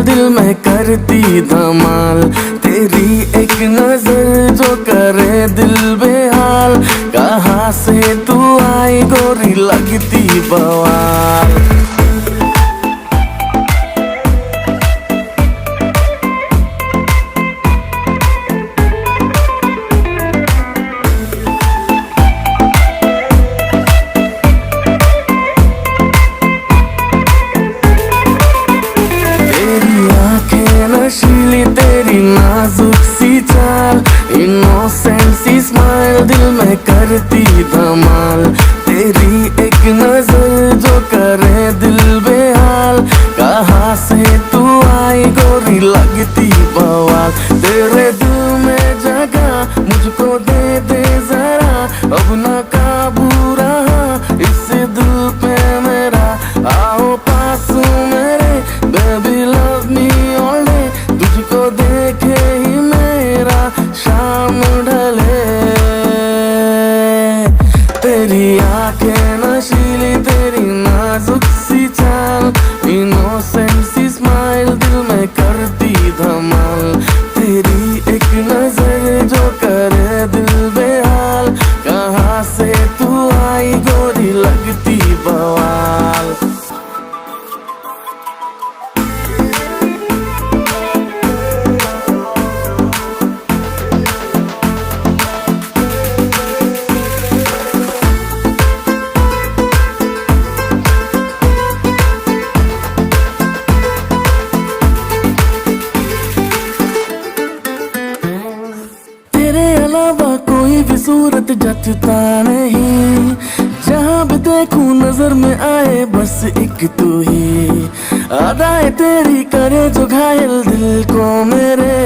दिल में करती धमाल, तेरी एक नजर जो करे दिल बेहाल। कहाँ से तू आई गोरी लगती बवाल। नशीली तेरी नाजुक सी चाल, इनोसेंट सी स्माइल दिल में करती धमाल। तेरी एक नजर जो करे दिल बेहाल। कहाँ से तू आई गोरी लगती बवाल। तेरे दिल में जगह मुझको दे दे जरा, अब ना काबू रहा इस दिल पे मेरा। आओ पास मेरे baby love me all day, तुझको देखे ही मेरा शाम ढले। तेरी आंखें नशीली तेरी नाजुक सी चाल, इनोसेंट सी स्माइल दिल में करती धमाल। तेरी एक नजर जो करे दिल बेहाल। कहाँ से तू आई गोरी लगती बवाल। कोई भी सूरत जचता नहीं, जहाँ भी देखूं नजर में आए बस एक तू ही। अदाएं तेरी करे जो घायल दिल को मेरे,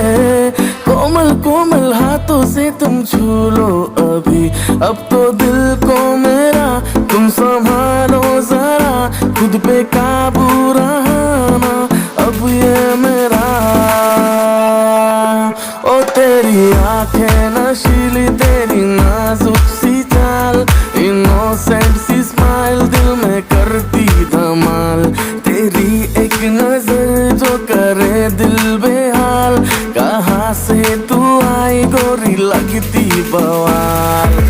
कोमल कोमल हाथों से तुम छू लो अभी। अब तो दिल को मेरा तुम संभालो जरा, खुद पे काबू रहा अब ये मेरा। ओ तेरी आंखें नशीली तेरी नाजुक सी चाल, इनोसेंट सी स्माइल दिल में करती धमाल। तेरी एक नजर जो करे दिल बेहाल। कहाँ से तू आई गोरी लगती बवाल।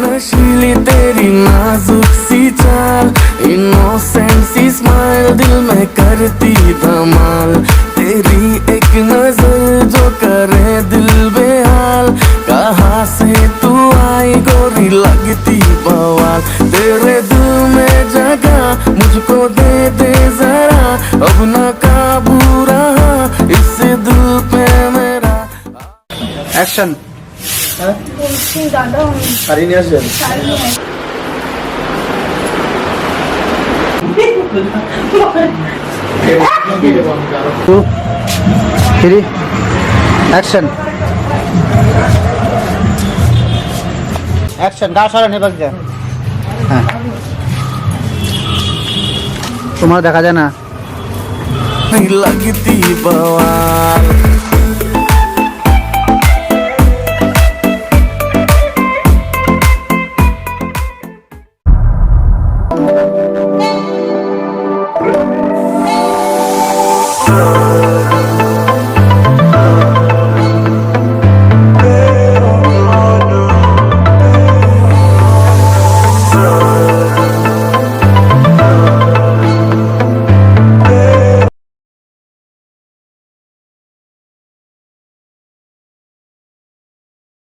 नशीली तेरी नाजुक सी चाल, इनोसेंट सी स्माइल दिल में करती धमाल। तेरी एक नजर जो करे दिल बेहाल। कहाँ से तू आई गोरी लगती बवाल। तेरे दिल में जगह मुझको दे दे जरा, अब ना काबू रहा इस दिल पे मेरा। एक्शन দাদা শাড়ি নিয়ে আসবেন। অ্যাকশন অ্যাকশন গা সরান এবার। হ্যাঁ তোমার দেখা যায় না लगती बवाल। Oh